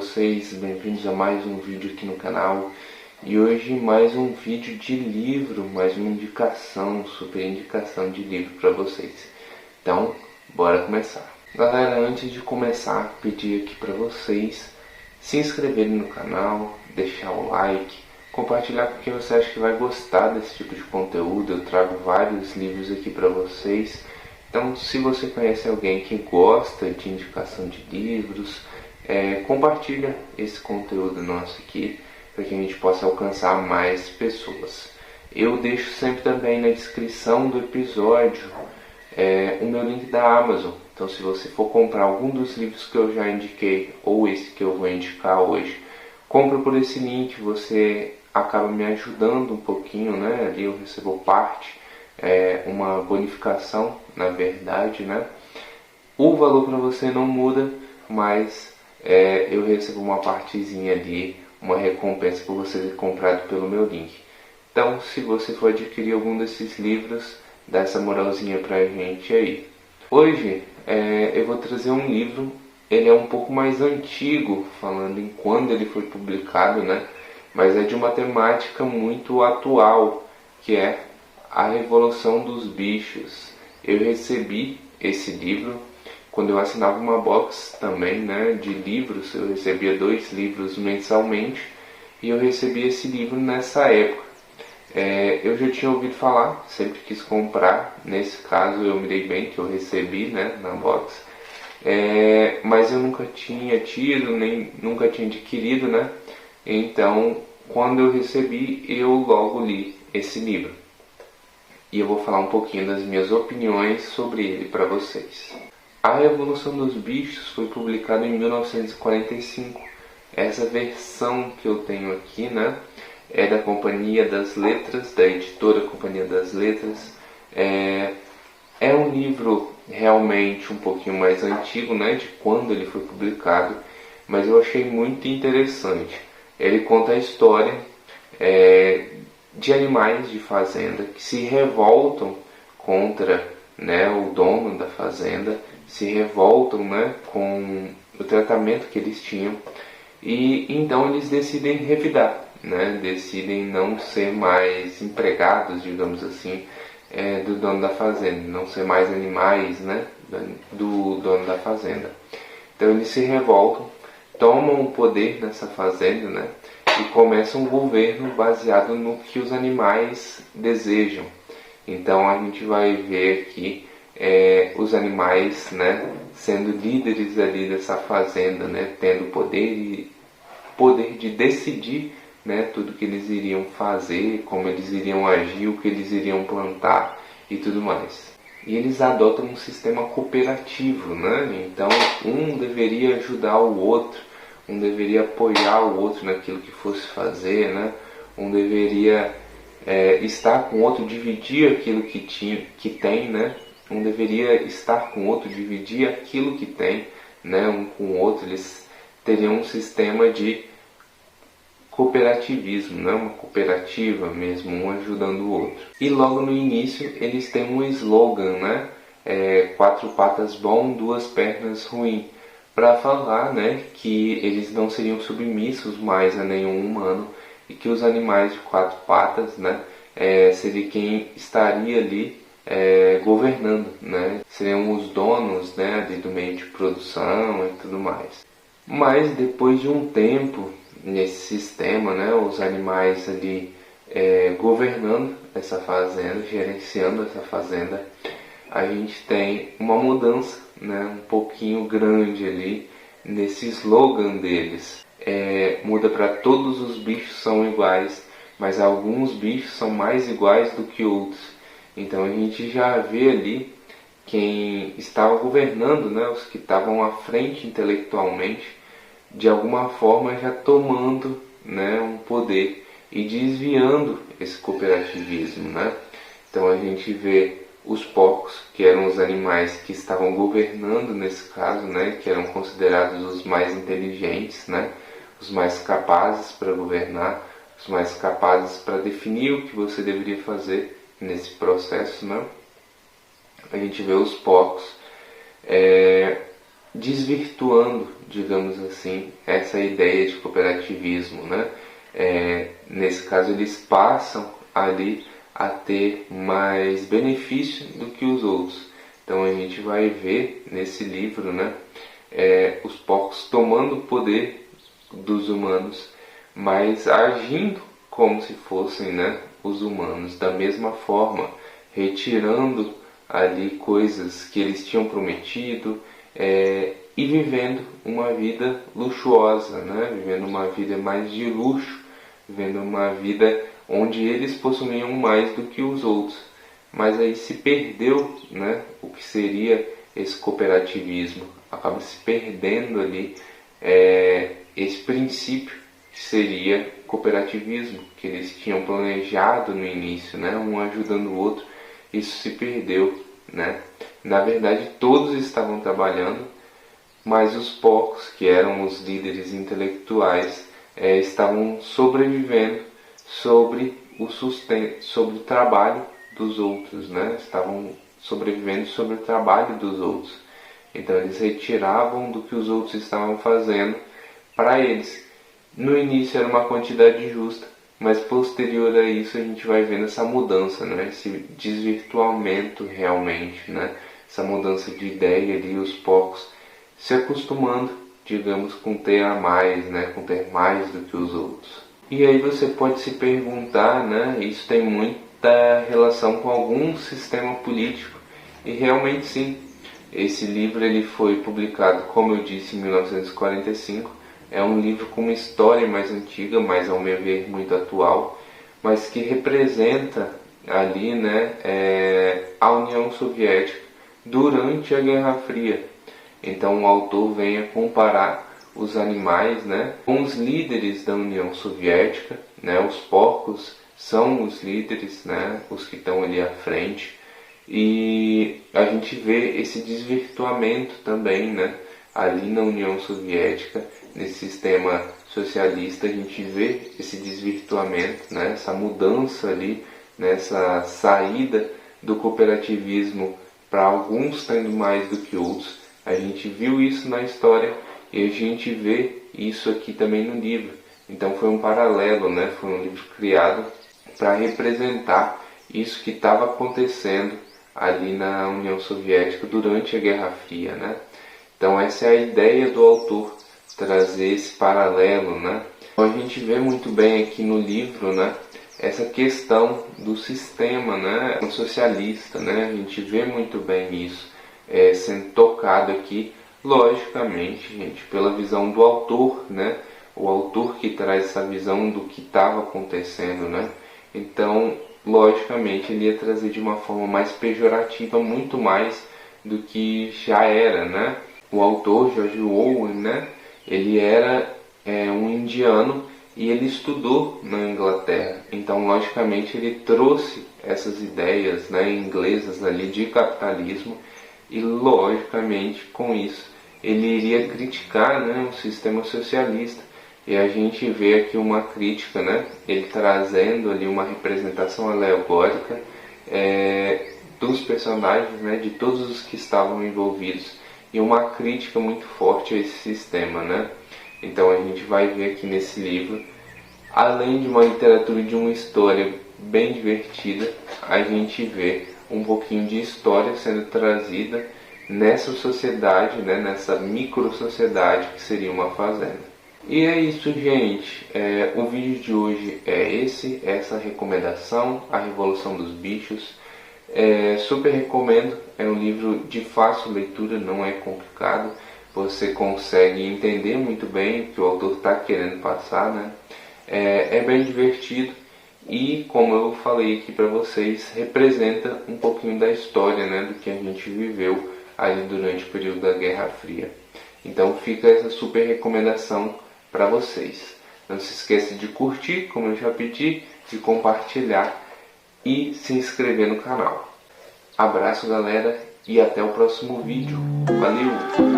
vocês? Bem-vindos a mais um vídeo aqui no canal. E hoje mais um vídeo de livro, mais uma indicação, super indicação de livro para vocês. Então, bora começar. Galera, antes de começar, pedir aqui para vocês se inscreverem no canal, deixar o like, compartilhar com quem você acha que vai gostar desse tipo de conteúdo. Eu trago vários livros aqui para vocês. Então, se você conhece alguém que gosta de indicação de livros, compartilha esse conteúdo nosso aqui para que a gente possa alcançar mais pessoas. Eu deixo sempre também na descrição do episódio o meu link da Amazon. Então, se você for comprar algum dos livros que eu já indiquei ou esse que eu vou indicar hoje, compra por esse link, você acaba me ajudando um pouquinho, né? Ali eu recebo parte, uma bonificação, na verdade, né? O valor para você não muda, mas eu recebo uma partezinha ali, uma recompensa por você ter comprado pelo meu link. Então, se você for adquirir algum desses livros, dá essa moralzinha pra gente aí. Hoje eu vou trazer um livro, ele é um pouco mais antigo, falando em quando ele foi publicado, né? Mas é de uma temática muito atual, que é A Revolução dos Bichos. Eu recebi esse livro quando eu assinava uma box também, né, de livros. Eu recebia 2 livros mensalmente e eu recebi esse livro nessa época. Eu já tinha ouvido falar, sempre quis comprar. Nesse caso eu me dei bem que eu recebi, né, na box. Mas eu nunca tinha tido, nem nunca tinha adquirido, né? Então, quando eu recebi, eu logo li esse livro. E eu vou falar um pouquinho das minhas opiniões sobre ele para vocês. A Revolução dos Bichos foi publicado em 1945. Essa versão que eu tenho aqui, né, é da Companhia das Letras, da editora Companhia das Letras. É um livro realmente um pouquinho mais antigo, né, de quando ele foi publicado, mas eu achei muito interessante. Ele conta a história de animais de fazenda que se revoltam contra, né, o dono da fazenda, se revoltam, né, com o tratamento que eles tinham, e então eles decidem revidar, né, decidem não ser mais empregados, digamos assim, do dono da fazenda, não ser mais animais, né, do dono da fazenda. Então eles se revoltam, tomam o poder nessa fazenda, né, e começam um governo baseado no que os animais desejam. Então a gente vai ver aqui os animais, né, sendo líderes ali dessa fazenda, né, tendo poder de decidir, né, tudo que eles iriam fazer, como eles iriam agir, o que eles iriam plantar e tudo mais. E eles adotam um sistema cooperativo, né? Então um deveria ajudar o outro, um deveria apoiar o outro naquilo que fosse fazer, né? Um deveria estar com o outro, dividir aquilo que tem, né? Um deveria estar com o outro, dividir aquilo que tem, né? Um com o outro. Eles teriam um sistema de cooperativismo, né? Uma cooperativa mesmo, um ajudando o outro. E logo no início eles têm um slogan, né? 4 patas bom, 2 pernas ruim, para falar, né, que eles não seriam submissos mais a nenhum humano e que os animais de 4 patas, né, seria quem estaria ali governando, né? Seriam os donos, né, ali do meio de produção e tudo mais. Mas depois de um tempo nesse sistema, né, os animais ali governando essa fazenda, gerenciando essa fazenda, a gente tem uma mudança, né, um pouquinho grande ali nesse slogan deles. Muda para todos os bichos são iguais, mas alguns bichos são mais iguais do que outros. Então a gente já vê ali quem estava governando, né, os que estavam à frente intelectualmente, de alguma forma já tomando, né, um poder e desviando esse cooperativismo, né? Então a gente vê os porcos, que eram os animais que estavam governando nesse caso, né, que eram considerados os mais inteligentes, né, os mais capazes para governar, os mais capazes para definir o que você deveria fazer nesse processo, né? A gente vê os porcos desvirtuando, digamos assim, essa ideia de cooperativismo, né? Nesse caso, eles passam ali a ter mais benefício do que os outros. Então a gente vai ver nesse livro, né, os porcos tomando o poder dos humanos, mas agindo como se fossem, né, os humanos, da mesma forma, retirando ali coisas que eles tinham prometido, e vivendo uma vida luxuosa, né? Vivendo uma vida mais de luxo, vivendo uma vida onde eles possuíam mais do que os outros. Mas aí se perdeu, né, o que seria esse cooperativismo, acaba se perdendo ali esse princípio que seria cooperativismo, que eles tinham planejado no início, né, um ajudando o outro. Isso se perdeu, né? Na verdade, todos estavam trabalhando, mas os porcos, que eram os líderes intelectuais, estavam sobrevivendo sobre o sustento, sobre o trabalho dos outros, né? Estavam sobrevivendo sobre o trabalho dos outros. Então eles retiravam do que os outros estavam fazendo para eles. No início era uma quantidade justa, mas posterior a isso a gente vai vendo essa mudança, né? Esse desvirtuamento realmente, né? Essa mudança de ideia ali, os porcos se acostumando, digamos, com ter a mais, né? Com ter mais do que os outros. E aí você pode se perguntar, né? Isso tem muita relação com algum sistema político, e realmente sim. Esse livro ele foi publicado, como eu disse, em 1945. É um livro com uma história mais antiga, mas ao meu ver muito atual, mas que representa ali, né, a União Soviética durante a Guerra Fria. Então o autor vem a comparar os animais, né, com os líderes da União Soviética, né, os porcos são os líderes, né, os que estão ali à frente, e a gente vê esse desvirtuamento também, né, ali na União Soviética, nesse sistema socialista, a gente vê esse desvirtuamento, né, essa mudança ali, nessa saída do cooperativismo para alguns tendo mais do que outros. A gente viu isso na história e a gente vê isso aqui também no livro. Então foi um paralelo, né? Foi um livro criado para representar isso que estava acontecendo ali na União Soviética durante a Guerra Fria, né? Então essa é a ideia do autor, trazer esse paralelo, né? Então a gente vê muito bem aqui no livro, né, essa questão do sistema, né, socialista, né? A gente vê muito bem isso sendo tocado aqui, logicamente, gente, pela visão do autor, né? O autor que traz essa visão do que estava acontecendo, né? Então, logicamente, ele ia trazer de uma forma mais pejorativa, muito mais do que já era, né? O autor, George Orwell, né? Ele era um indiano e ele estudou na Inglaterra. Então, logicamente, ele trouxe essas ideias, né, inglesas ali de capitalismo, e, logicamente, com isso, ele iria criticar, né, o sistema socialista. E a gente vê aqui uma crítica, né, ele trazendo ali uma representação alegórica dos personagens, né, de todos os que estavam envolvidos, e uma crítica muito forte a esse sistema, né? Então a gente vai ver aqui nesse livro, além de uma literatura e de uma história bem divertida, a gente vê um pouquinho de história sendo trazida nessa sociedade, né, nessa micro-sociedade que seria uma fazenda. E é isso, gente. O vídeo de hoje é essa recomendação, A Revolução dos Bichos. Super recomendo, é um livro de fácil leitura, não é complicado. Você consegue entender muito bem o que o autor está querendo passar, né? É bem divertido e, como eu falei aqui para vocês, representa um pouquinho da história, né, do que a gente viveu ali durante o período da Guerra Fria. Então fica essa super recomendação para vocês. Não se esqueça de curtir, como eu já pedi, de compartilhar e se inscrever no canal. Abraço, galera, e até o próximo vídeo. Valeu!